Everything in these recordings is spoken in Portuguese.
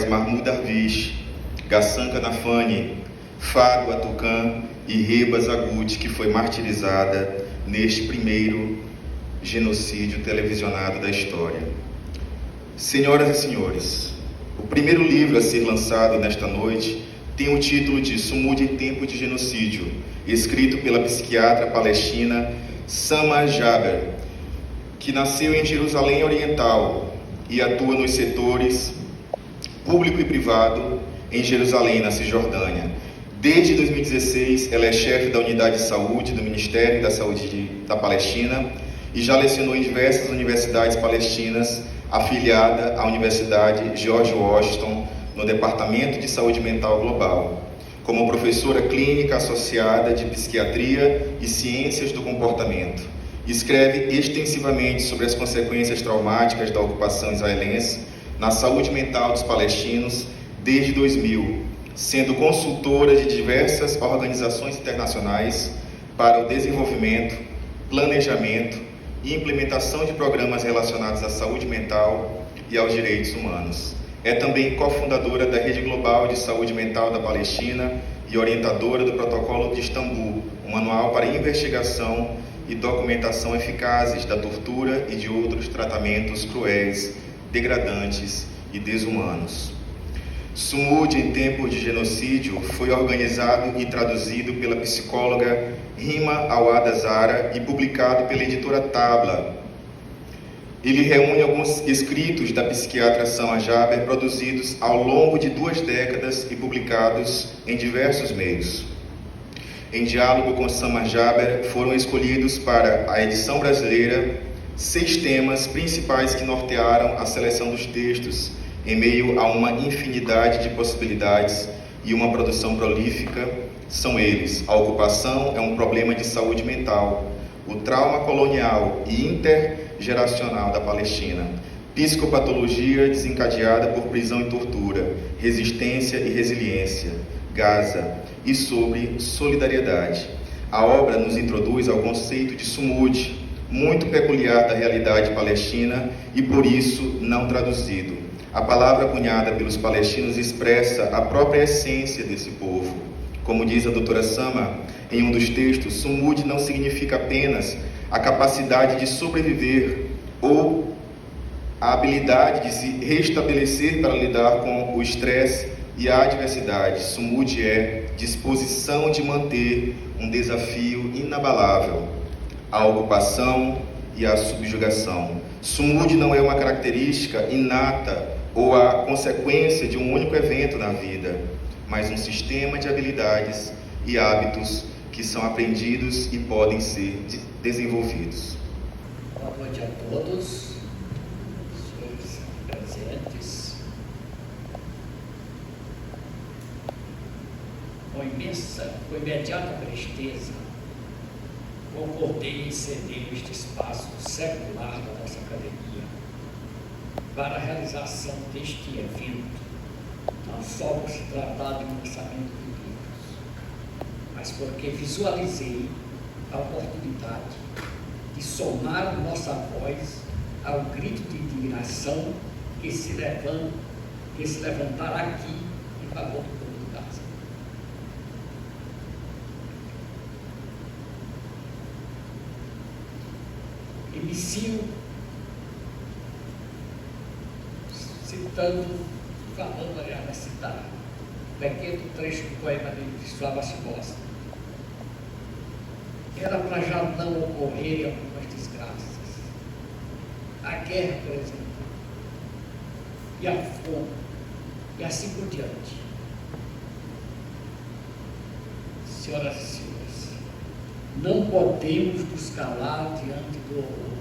generais Mahmoud Darwish, Ghassan Kanafani, Fado Atucan e Rebas Agut, que foi martirizada neste primeiro genocídio televisionado da história. Senhoras e senhores, o primeiro livro a ser lançado nesta noite tem o título de Sumud em Tempo de Genocídio, escrito pela psiquiatra palestina Samar Jaber, que nasceu em Jerusalém Oriental e atua nos setores público e privado em Jerusalém, na Cisjordânia. Desde 2016, ela é chefe da Unidade de Saúde do Ministério da Saúde da Palestina e já lecionou em diversas universidades palestinas, afiliada à Universidade George Washington, no Departamento de Saúde Mental Global, como professora clínica associada de Psiquiatria e Ciências do Comportamento. Escreve extensivamente sobre as consequências traumáticas da ocupação israelense na saúde mental dos palestinos desde 2000, sendo consultora de diversas organizações internacionais para o desenvolvimento, planejamento e implementação de programas relacionados à saúde mental e aos direitos humanos. É também cofundadora da Rede Global de Saúde Mental da Palestina e orientadora do Protocolo de Istambul, um manual para investigação e documentação eficazes da tortura e de outros tratamentos cruéis, degradantes e desumanos. Sumud em Tempos de Genocídio foi organizado e traduzido pela psicóloga Rima Awad Zara e publicado pela editora Tabla. Ele reúne alguns escritos da psiquiatra Samar Jaber produzidos ao longo de 2 décadas e publicados em diversos meios. Em diálogo com Samar Jaber, foram escolhidos para a edição brasileira 6 temas principais que nortearam a seleção dos textos, em meio a uma infinidade de possibilidades e uma produção prolífica. São eles: a ocupação é um problema de saúde mental, o trauma colonial e intergeracional da Palestina, psicopatologia desencadeada por prisão e tortura, resistência e resiliência, Gaza, e sobre solidariedade. A obra nos introduz ao conceito de Sumud, muito peculiar da realidade palestina e por isso não traduzido. A palavra cunhada pelos palestinos expressa a própria essência desse povo. Como diz a doutora Sama em um dos textos, Sumud não significa apenas a capacidade de sobreviver ou a habilidade de se restabelecer para lidar com o estresse e a adversidade. Sumud é disposição de manter um desafio inabalável, a ocupação e a subjugação. Sumud não é uma característica inata ou a consequência de um único evento na vida, mas um sistema de habilidades e hábitos que são aprendidos e podem ser desenvolvidos. Boa noite a todos, senhores presentes. Com imediata presteza, concordei em ceder este espaço secular da nossa academia para a realização deste evento, não só por se tratar de um lançamento de livros, mas porque visualizei a oportunidade de somar nossa voz ao grito de indignação que se levantará aqui em favor do povo de Gaza. Inicio falando, aliás, vai citar um pequeno trecho do poema de Slava Siboska. Era para já não ocorrerem algumas desgraças. A guerra, por exemplo, e a fome, e assim por diante. Senhoras e senhores, não podemos nos calar diante do horror.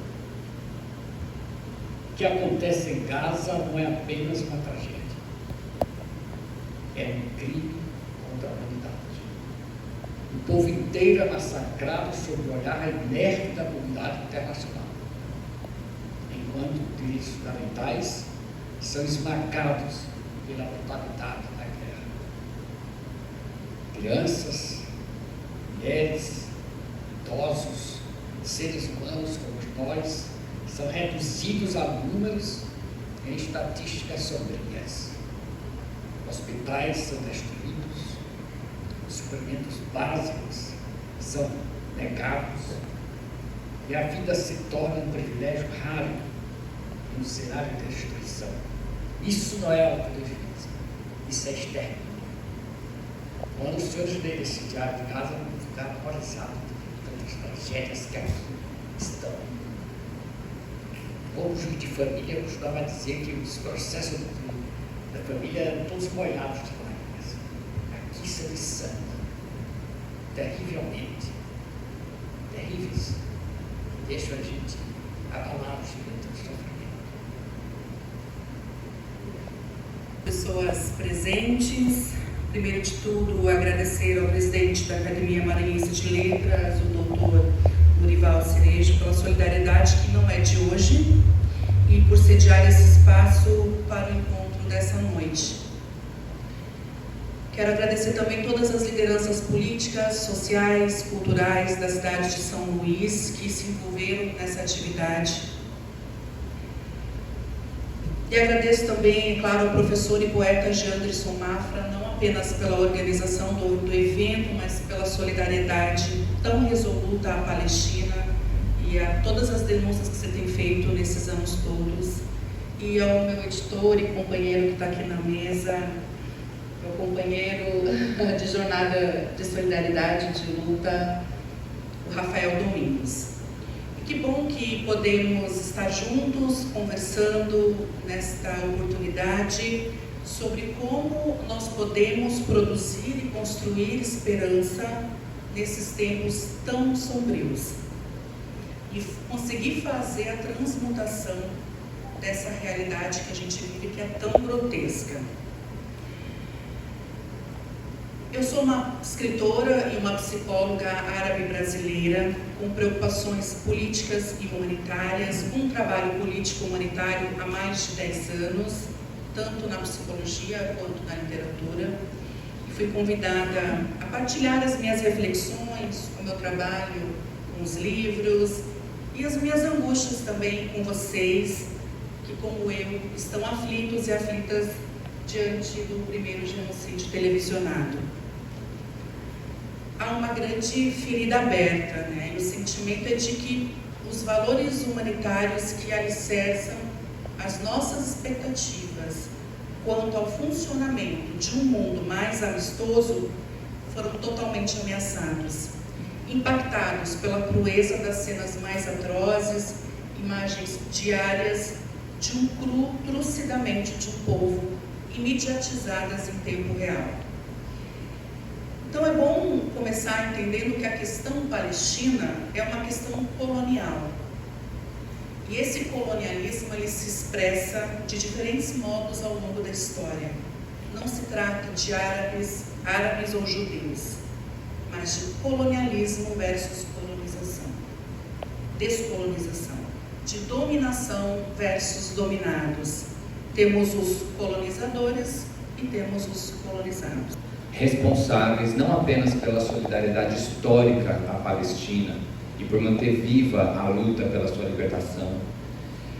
O que acontece em Gaza não é apenas uma tragédia, é um crime contra a humanidade. O povo inteiro é massacrado sob o olhar inerte da comunidade internacional, enquanto direitos fundamentais são esmagados pela brutalidade da guerra. Crianças, mulheres, idosos, seres humanos como nós, são reduzidos a números em estatísticas sombrias. hospitais são destruídos, os suprimentos básicos são negados e a vida se torna um privilégio raro em um cenário de destruição. Isso não é autodefesa, isso é extermínio. Quando os senhores leem esse diário de casa, vão ficar horrorizados de tantas tragédias que aqui estão. O juiz de família costumava dizer que os processos da família eram todos molhados de lágrimas. Aqui são de sangue, terrivelmente, terríveis, deixam a gente abalados diante do sofrimento. Pessoas presentes, primeiro de tudo, agradecer ao presidente da Academia Maranhense de Letras, o doutor Murival Cerejo, pela solidariedade que não é de hoje e por sediar esse espaço para o encontro dessa noite. Quero agradecer também todas as lideranças políticas, sociais, culturais da cidade de São Luís que se envolveram nessa atividade. E agradeço também, é claro, ao professor e poeta Janderson Mafra, não apenas pela organização do evento, mas pela solidariedade tão resoluta à Palestina e a todas as denúncias que você tem feito nesses anos todos. E ao meu editor e companheiro que está aqui na mesa, meu companheiro de jornada de solidariedade, de luta, o Rafael Domingos. E que bom que podemos estar juntos, conversando nesta oportunidade sobre como nós podemos produzir e construir esperança nesses tempos tão sombrios e conseguir fazer a transmutação dessa realidade que a gente vive, que é tão grotesca. Eu sou uma escritora e uma psicóloga árabe brasileira com preocupações políticas e humanitárias, com um trabalho político humanitário há mais de 10 anos, tanto na psicologia quanto na literatura. E fui convidada a partilhar as minhas reflexões, o meu trabalho com os livros e as minhas angústias também com vocês, que como eu, estão aflitos e aflitas diante do primeiro genocídio televisionado. Há uma grande ferida aberta, né? E o sentimento é de que os valores humanitários que alicerçam as nossas expectativas quanto ao funcionamento de um mundo mais amistoso foram totalmente ameaçados, impactados pela crueza das cenas mais atrozes, imagens diárias de um cru trucidamento de um povo, imediatizadas em tempo real. Então é bom começar entendendo que a questão palestina é uma questão colonial. E esse colonialismo ele se expressa de diferentes modos ao longo da história. Não se trata de árabes ou judeus, mas de colonialismo versus colonização, descolonização, de dominação versus dominados. Temos os colonizadores e temos os colonizados. Responsáveis não apenas pela solidariedade histórica à Palestina e por manter viva a luta pela sua libertação,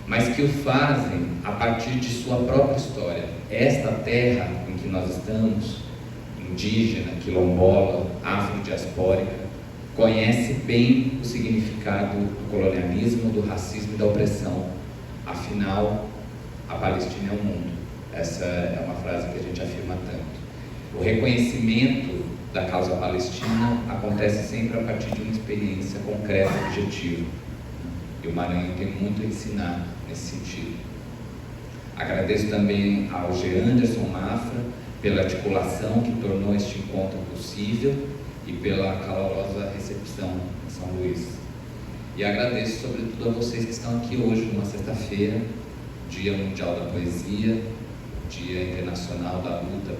mas que o fazem a partir de sua própria história. Esta terra em que nós estamos, indígena, quilombola, afrodiaspórica, conhece bem o significado do colonialismo, do racismo e da opressão. Afinal, a Palestina é o mundo. Essa é uma frase que a gente afirma tanto. O reconhecimento da causa palestina acontece sempre a partir de uma experiência concreta e objetiva. E o Maranhão tem muito a ensinar nesse sentido. Agradeço também ao Janderson Mafra pela articulação que tornou este encontro possível e pela calorosa recepção em São Luís. E agradeço sobretudo a vocês que estão aqui hoje, numa sexta-feira, Dia Mundial da Poesia, Dia Internacional da Luta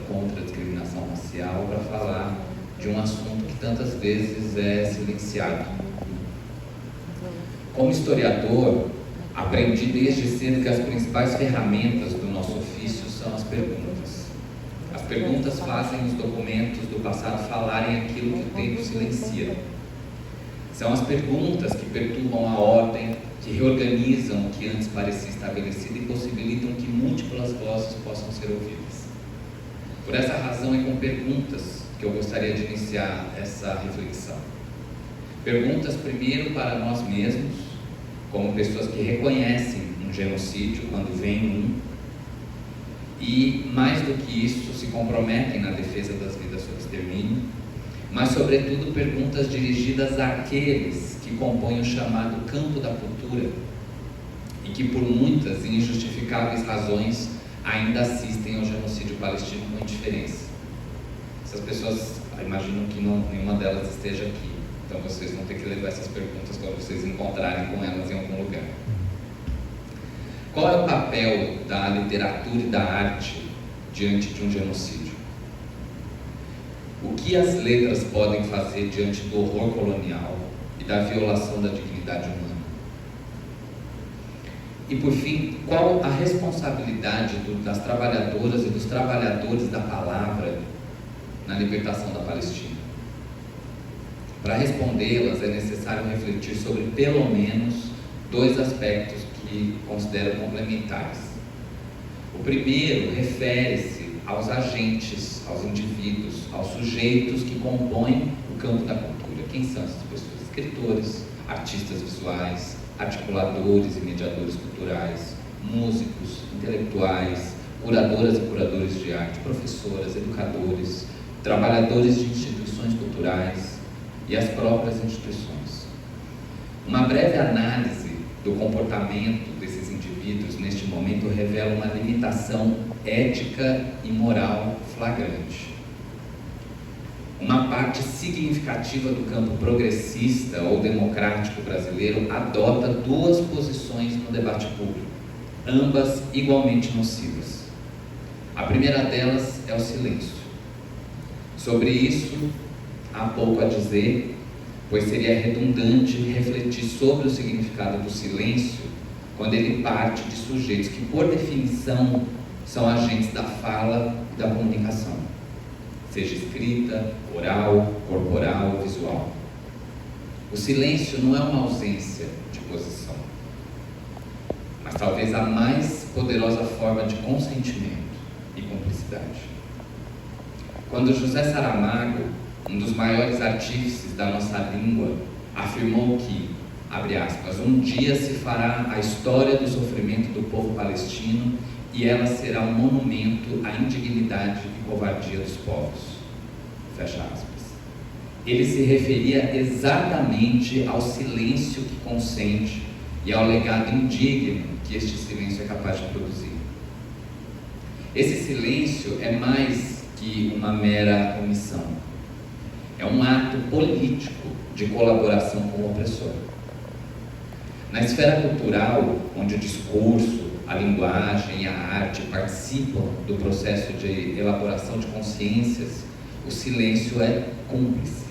contra a Discriminação Racial, para falar de um assunto que tantas vezes é silenciado. Como historiador, aprendi desde cedo que as principais ferramentas do nosso ofício são as perguntas. As perguntas fazem os documentos do passado falarem aquilo que o tempo silencia. São as perguntas que perturbam a ordem, que reorganizam o que antes parecia estabelecido e possibilitam que múltiplas vozes possam ser ouvidas. Por essa razão é com perguntas que eu gostaria de iniciar essa reflexão. Perguntas primeiro para nós mesmos, como pessoas que reconhecem um genocídio quando vem um, e mais do que isso se comprometem na defesa das vidas sob extermínio, mas sobretudo perguntas dirigidas àqueles que compõem o chamado campo da cultura e que por muitas e injustificáveis razões ainda assistem ao genocídio palestino com indiferença. Essas pessoas, imagino que nenhuma delas esteja aqui, então vocês vão ter que levar essas perguntas quando vocês encontrarem com elas em algum lugar. Qual é o papel da literatura e da arte diante de um genocídio? O que as letras podem fazer diante do horror colonial e da violação da dignidade humana? E por fim, qual a responsabilidade das trabalhadoras e dos trabalhadores da palavra na libertação da Palestina? Para respondê-las é necessário refletir sobre pelo menos dois aspectos que considero complementares. O primeiro refere-se aos agentes, aos indivíduos, aos sujeitos que compõem o campo da cultura. Quem são essas pessoas? Escritores, artistas visuais, articuladores e mediadores culturais, músicos, intelectuais, curadoras e curadores de arte, professoras, educadores, trabalhadores de instituições culturais e as próprias instituições. Uma breve análise do comportamento desses indivíduos neste momento revela uma limitação ética e moral flagrante. Uma parte significativa do campo progressista ou democrático brasileiro adota duas posições no debate público, ambas igualmente nocivas. A primeira delas é o silêncio. Sobre isso, há pouco a dizer, pois seria redundante refletir sobre o significado do silêncio quando ele parte de sujeitos que, por definição, são agentes da fala e da comunicação, seja escrita, oral, corporal ou visual. O silêncio não é uma ausência de posição, mas talvez a mais poderosa forma de consentimento e cumplicidade. Quando José Saramago, um dos maiores artífices da nossa língua, afirmou que, abre aspas, um dia se fará a história do sofrimento do povo palestino e ela será um monumento à indignidade e covardia dos povos, fecha aspas. Ele se referia exatamente ao silêncio que consente e ao legado indigno que este silêncio é capaz de produzir. Esse silêncio é mais que uma mera omissão. É um ato político de colaboração com o opressor. Na esfera cultural, onde o discurso, a linguagem e a arte participam do processo de elaboração de consciências, o silêncio é cúmplice.